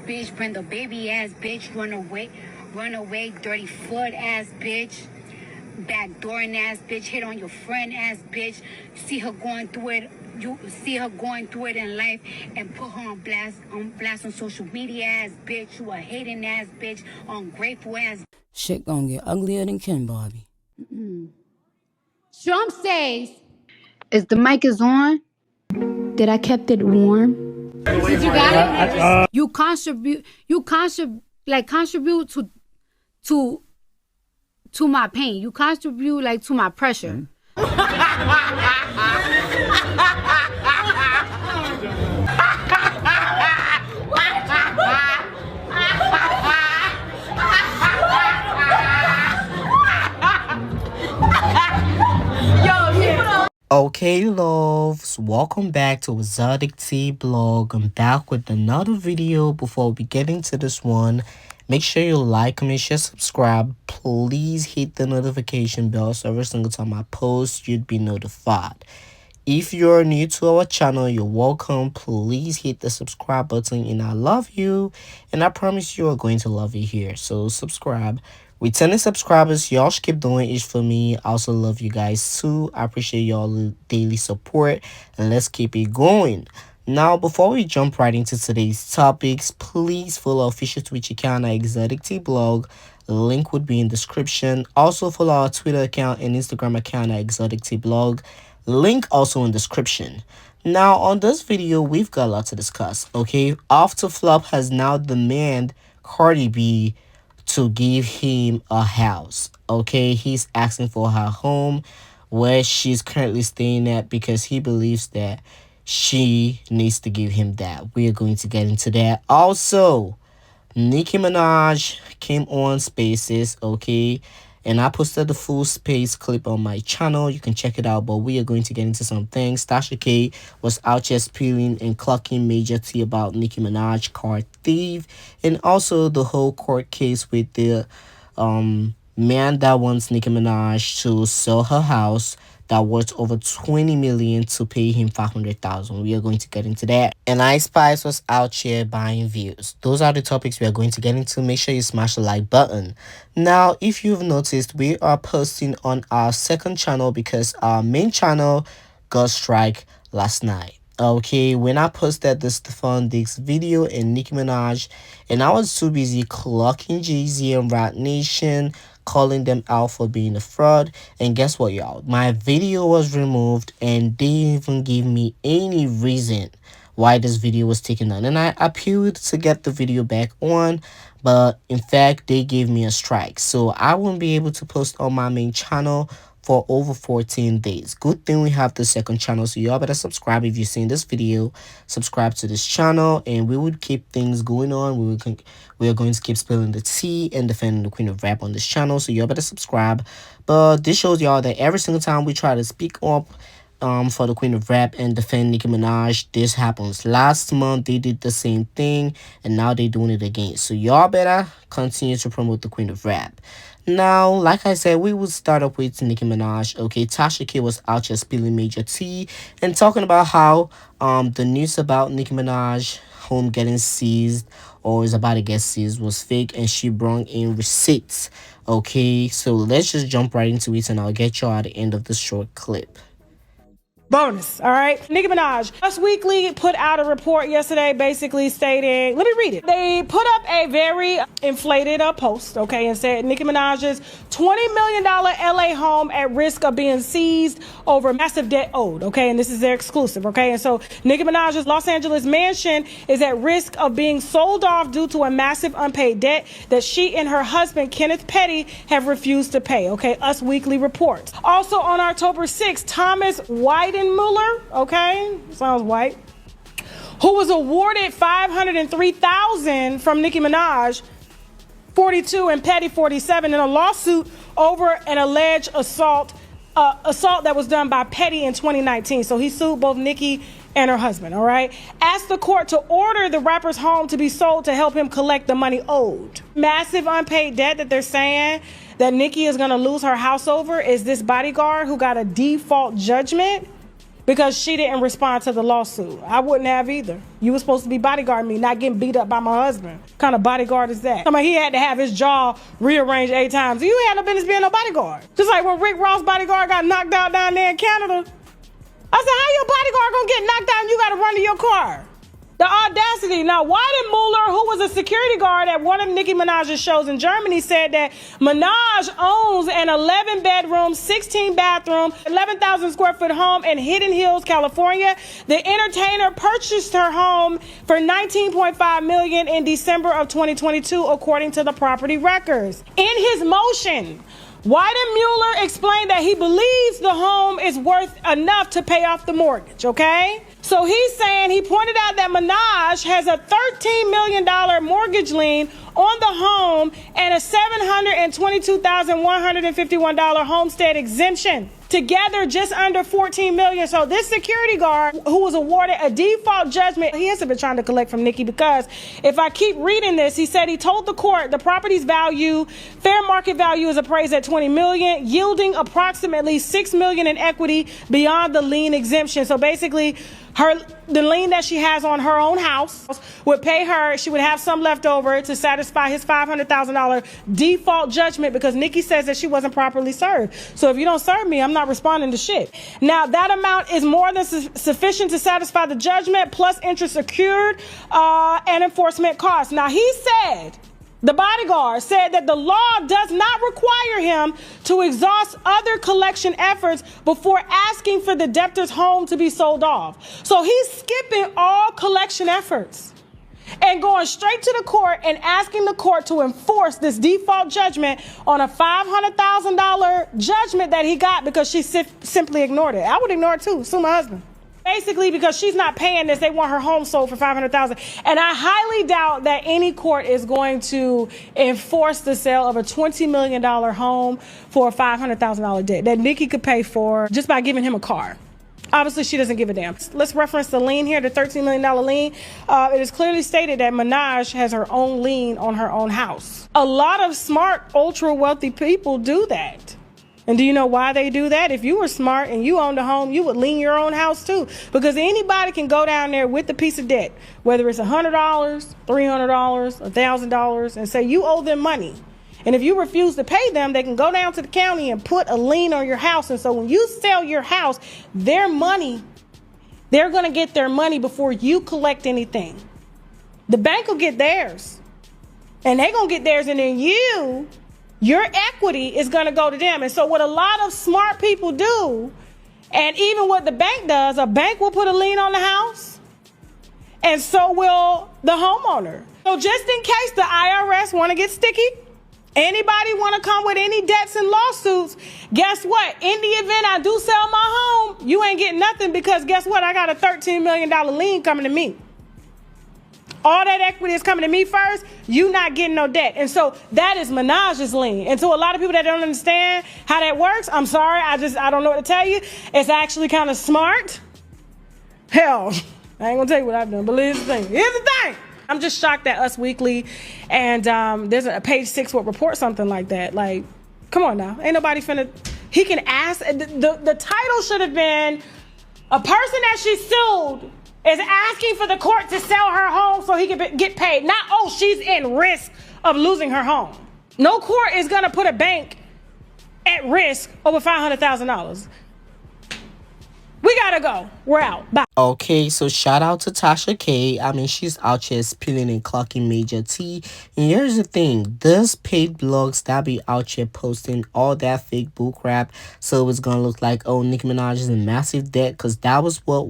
bitch, bring the baby ass bitch, run away, dirty foot ass bitch, backdooring ass bitch, hit on your friend ass bitch. See her going through it. You see her going through it in life and put her on blast on social media ass bitch. You a hating ass bitch, ungrateful ass. Shit gonna get uglier than Ken Barbie. Trump says, "Is the mic is on? That I kept it warm." Did you got it? You contribute to my pain. You contribute like to my pressure. Okay, loves, welcome back to Exotic Tea Blog. I'm back with another video. Before we get into this one, make sure you like, comment, share, subscribe. Please hit the notification bell so every single time I post, you'd be notified. If you're new to our channel, you're welcome. Please hit the subscribe button and I love you. And I promise you are going to love it here. So subscribe. Returning subscribers, y'all should keep doing it for me. I also love you guys too. I appreciate y'all daily support and let's keep it going. Now, before we jump right into today's topics, please follow our official Twitch account at Exotic Tea Blog. The link would be in the description. Also follow our Twitter account and Instagram account at Exotic Tea Blog. Link also in the description. Now, on this video, we've got a lot to discuss. Okay, After Flop has now demanded Cardi B to give him a house. Okay, he's asking for her home where she's currently staying at because he believes that she needs to give him that. We are going to get into that. Also, Nicki Minaj came on Spaces, okay, and I posted the full Space clip on my channel. You can check it out, but we are going to get into some things. Tasha K was out here spilling and clucking major tea about Nicki Minaj, card thief, and also the whole court case with the man that wants Nicki Minaj to sell her house that worth over $20 million to pay him $500,000. We are going to get into that. And Ice Spice was out here buying views. Those are the topics we are going to get into. Make sure you smash the like button. Now, if you've noticed, we are posting on our second channel because our main channel got strike last night. Okay, when I posted the Stephon Diggs video and Nicki Minaj, and I was too busy clocking Jay-Z and Rant Nation, calling them out for being a fraud. And guess what, y'all? My video was removed and they even gave me any reason why this video was taken down. And I appealed to get the video back on, but in fact, they gave me a strike. So I won't be able to post on my main channel for over 14 days. Good thing we have the second channel, so y'all better subscribe if you've seen this video. Subscribe to this channel and we would keep things going on. We are going to keep spilling the tea and defending the queen of rap on this channel, so y'all better subscribe. But this shows y'all that every single time we try to speak up for the queen of rap and defend Nicki Minaj, this happens. Last month they did the same thing and now they're doing it again, so y'all better continue to promote the queen of rap. Now, like I said, we would start up with Nicki Minaj. Okay, Tasha K was out here spilling major tea and talking about how the news about Nicki Minaj home getting seized or is about to get seized was fake, and she brought in receipts. Okay, so let's just jump right into it and I'll get you at the end of this short clip. Bonus, all right? Nicki Minaj. Us Weekly put out a report yesterday basically stating, let me read it. They put up a very inflated post, okay, and said Nicki Minaj's $20 million LA home at risk of being seized over massive debt owed, okay? And this is their exclusive, okay? And so Nicki Minaj's Los Angeles mansion is at risk of being sold off due to a massive unpaid debt that she and her husband, Kenneth Petty, have refused to pay, okay? Us Weekly reports. Also on October 6th, Thomas Weidenmuller, okay, sounds white, who was awarded $503,000 from Nicki Minaj, 42, and Petty, 47, in a lawsuit over an alleged assault that was done by Petty in 2019. So he sued both Nicki and her husband, all right? Asked the court to order the rapper's home to be sold to help him collect the money owed. Massive unpaid debt that they're saying that Nicki is going to lose her house over is this bodyguard who got a default judgment because she didn't respond to the lawsuit. I wouldn't have either. You were supposed to be bodyguarding me, not getting beat up by my husband. What kind of bodyguard is that? I mean, he had to have his jaw rearranged 8 times. You had no business being a bodyguard. Just like when Rick Ross' bodyguard got knocked out down there in Canada. I said, how your bodyguard gonna get knocked out and you gotta run to your car? The audacity. Now, why did Mueller, who was a security guard at one of Nicki Minaj's shows in Germany, said that Minaj owns an 11-bedroom, 16-bathroom, 11,000 square foot home in Hidden Hills, California. The entertainer purchased her home for $19.5 million in December of 2022, according to the property records. In his motion, Wyden Mueller explained that he believes the home is worth enough to pay off the mortgage, okay? So he's saying, he pointed out that Minaj has a $13 million mortgage lien on the home and a $722,151 homestead exemption. Together, just under $14 million. So this security guard, who was awarded a default judgment, he hasn't been trying to collect from Nicki, because if I keep reading this, he said he told the court the property's value, fair market value, is appraised at $20 million, yielding approximately $6 million in equity beyond the lien exemption. So basically, the lien that she has on her own house would pay her. She would have some left over to satisfy his $500,000 default judgment, because Nicki says that she wasn't properly served. So if you don't serve me, I'm not responding to shit. Now, that amount is more than sufficient to satisfy the judgment, plus interest accrued and enforcement costs. Now, he said, the bodyguard said that the law does not require him to exhaust other collection efforts before asking for the debtor's home to be sold off. So he's skipping all collection efforts and going straight to the court and asking the court to enforce this default judgment on a $500,000 judgment that he got because she simply ignored it. I would ignore it too. Sue my husband. Basically, because she's not paying this, they want her home sold for $500,000. And I highly doubt that any court is going to enforce the sale of a $20 million home for a $500,000 debt that Nicki could pay for just by giving him a car. Obviously, she doesn't give a damn. Let's reference the lien here, the $13 million lien. It is clearly stated that Minaj has her own lien on her own house. A lot of smart, ultra-wealthy people do that. And do you know why they do that? If you were smart and you owned a home, you would lien your own house too. Because anybody can go down there with the piece of debt, whether it's $100, $300, $1,000, and say you owe them money. And if you refuse to pay them, they can go down to the county and put a lien on your house. And so when you sell your house, their money, they're going to get their money before you collect anything. The bank will get theirs. And they're going to get theirs, and then your equity is going to go to them. And so what a lot of smart people do, and even what the bank does, a bank will put a lien on the house, and so will the homeowner. So just in case the IRS want to get sticky, anybody want to come with any debts and lawsuits, guess what? In the event I do sell my home, you ain't getting nothing, because guess what? I got a $13 million lien coming to me. All that equity is coming to me first. You not getting no debt. And so that is Minaj's lien. And so a lot of people that don't understand how that works, I'm sorry, I don't know what to tell you. It's actually kind of smart. Hell, I ain't gonna tell you what I've done, but here's the thing. I'm just shocked that Us Weekly and there's a Page 6 will report something like that. Like, come on now. Ain't nobody finna, he can ask, the title should have been, a person that she sued is asking for the court to sell her home so he can get paid. Not, oh, she's in risk of losing her home. No court is going to put a bank at risk over $500,000. We got to go. We're out. Bye. Okay, so shout out to Tasha K. I mean, she's out here spilling and clocking major tea. And here's the thing. There's paid blogs that be out here posting all that fake bull crap. So it's going to look like, oh, Nicki Minaj is in massive debt, because that was what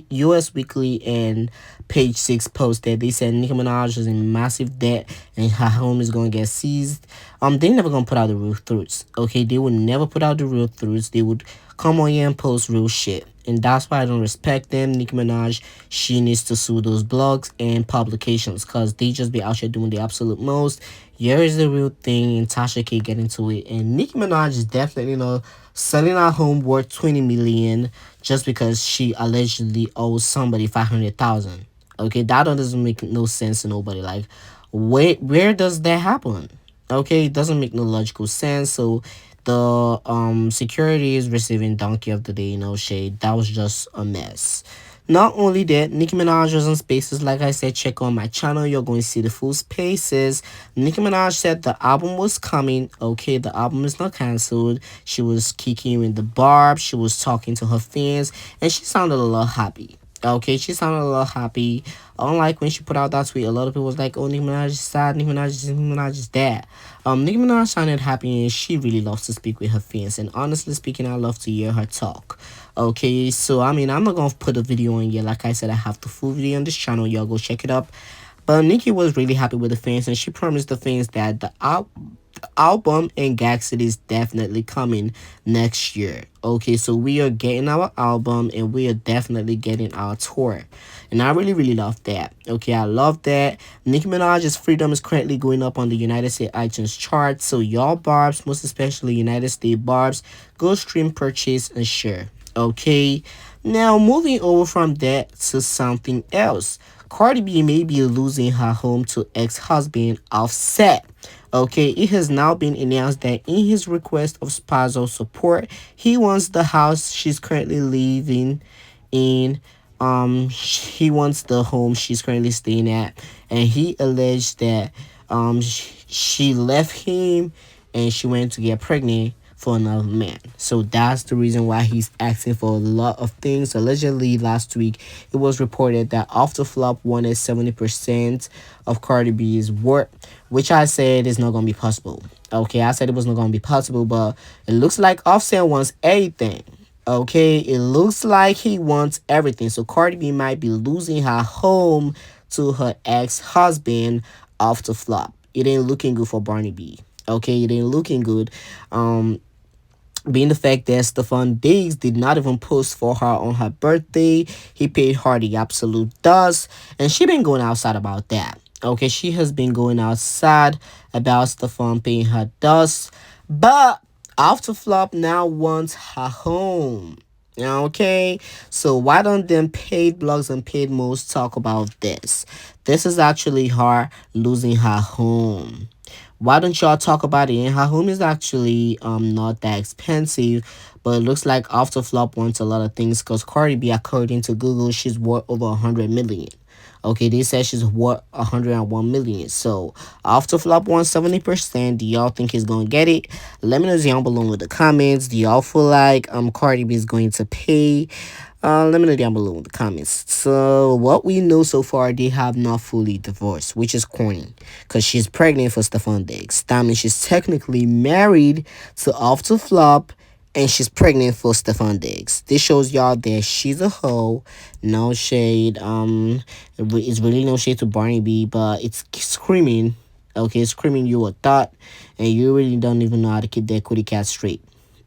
US Weekly and Page 6 posted. They said Nicki Minaj is in massive debt and her home is going to get seized. They never going to put out the real truths. Okay, they would never put out the real truths. They would come on here and post real shit. And that's why I don't respect them. Nicki Minaj, she needs to sue those blogs and publications, because they just be out here doing the absolute most. Here is the real thing, and Tasha K get into it. And Nicki Minaj is definitely, selling her home worth $20 million just because she allegedly owes somebody $500,000. Okay, that doesn't make no sense to nobody. Like, where does that happen? Okay, it doesn't make no logical sense. So The security is receiving donkey of the day, no shade. That was just a mess. Not only that, Nicki Minaj was on Spaces. Like I said, check on my channel. You're going to see the full Spaces. Nicki Minaj said the album was coming. Okay, the album is not cancelled. She was kicking in the bar. She was talking to her fans, and she sounded a little happy. Okay, she sounded a little happy. Unlike when she put out that tweet, a lot of people was like, "Oh, Nicki Minaj is sad. Nicki Minaj is dead." Nicki Minaj sounded happy, and she really loves to speak with her fans. And honestly speaking, I love to hear her talk. Okay, so I mean, I'm not gonna put a video on here. Like I said, I have the full video on this channel. Y'all go check it up. But Nicki was really happy with the fans, and she promised the fans that the album and Gag City is definitely coming next year. Okay, so we are getting our album, and we are definitely getting our tour. And I really love that. Okay, I love that. Nicki Minaj's Freedom is currently going up on the United States iTunes chart. So y'all barbs, most especially United States barbs, go stream, purchase, and share. Okay, now moving over from that to something else. Cardi B may be losing her home to ex-husband Offset. Okay, it has now been announced that in his request of spousal support, he wants the house she's currently living in. He wants the home she's currently staying at, and he alleged that she left him and she went to get pregnant for another man. So that's the reason why he's asking for a lot of things. Allegedly, last week it was reported that Off the Flop wanted 70% of Cardi B's work, which I said is not gonna be possible. Okay, I said it was not gonna be possible, but it looks like Offset wants everything. Okay, it looks like he wants everything. So Cardi B might be losing her home to her ex-husband Off the Flop. It ain't looking good for Barney B. Okay, it ain't looking good. Being the fact that Stefan Diggs did not even post for her on her birthday. He paid her the absolute dust, and she been going outside about that. Okay, she has been going outside about Stefan paying her dust, but After Flop now wants her home. Okay, so why don't them paid blogs and paid modes talk about this? This is actually her losing her home. Why don't y'all talk about it? And her home is actually not that expensive, but it looks like After Flop wants a lot of things because Cardi B, according to Google, she's worth over 100 million. Okay, they said she's worth 101 million. So After Flop wants 70%. Do y'all think he's gonna get it? Let me know down below in the comments. Do y'all feel like Cardi B is going to pay? Let me know down below in the comments. So what we know so far, they have not fully divorced, which is corny, because she's pregnant for Stefan Diggs. That means she's technically married to After Flop, and she's pregnant for Stefan Diggs. This shows y'all that she's a hoe. No shade. It's really no shade to Barney B, but it's screaming. Okay, it's screaming you a thought, and you really don't even know how to keep that kitty cat straight.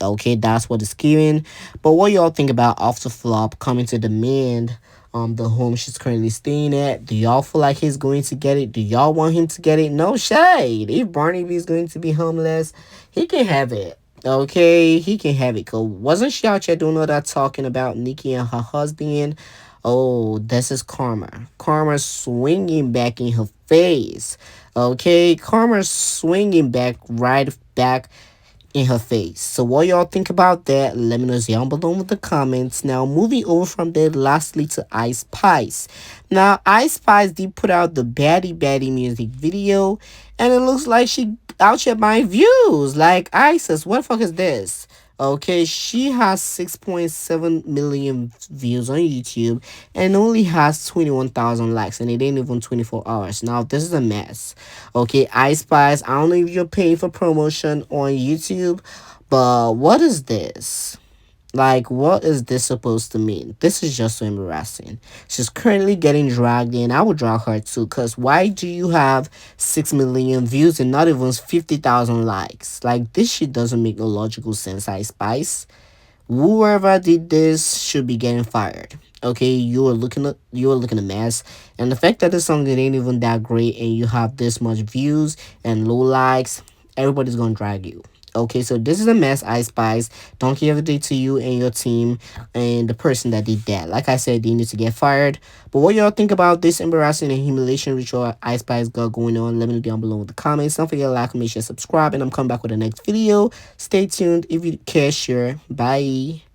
Okay, that's what it's giving. But what y'all think about After Flop coming to demand the home she's currently staying at? Do y'all feel like he's going to get it? Do y'all want him to get it? No shade. If Barney B is going to be homeless, he can have it. Okay, he can have it. Cause wasn't she out here doing all that talking about Nicki and her husband? Oh, this is karma. Karma swinging back in her face. Okay, karma swinging right back in her face. So what y'all think about that? Let me know down below in the comments. Now moving over from there, lastly to Ice Spice. Now Ice Spice did put out the Baddie music video, and it looks like she out here buying views. Like, Isis, what the fuck is this? Okay, she has 6.7 million views on YouTube and only has 21,000 likes, and it ain't even 24 hours. Now, this is a mess. Okay, Ice Spice, I don't know if you're paying for promotion on YouTube, but what is this? Like, what is this supposed to mean? This is just so embarrassing. She's currently getting dragged in. I would drag her too, because why do you have 6 million views and not even 50,000 likes? Like, this shit doesn't make no logical sense, Ice Spice. Whoever did this should be getting fired. Okay, you are looking a mess, and the fact that the song ain't even that great and you have this much views and low likes, everybody's gonna drag you. Okay, so this is a mess, Ice Spice. Don't give a day to you and your team and the person that did that. Like I said, they need to get fired. But what y'all think about this embarrassing and humiliation ritual Ice Spice got going on? Let me know down below in the comments. Don't forget to like, comment, share, subscribe, and I'm coming back with the next video. Stay tuned. If you care, share. Bye.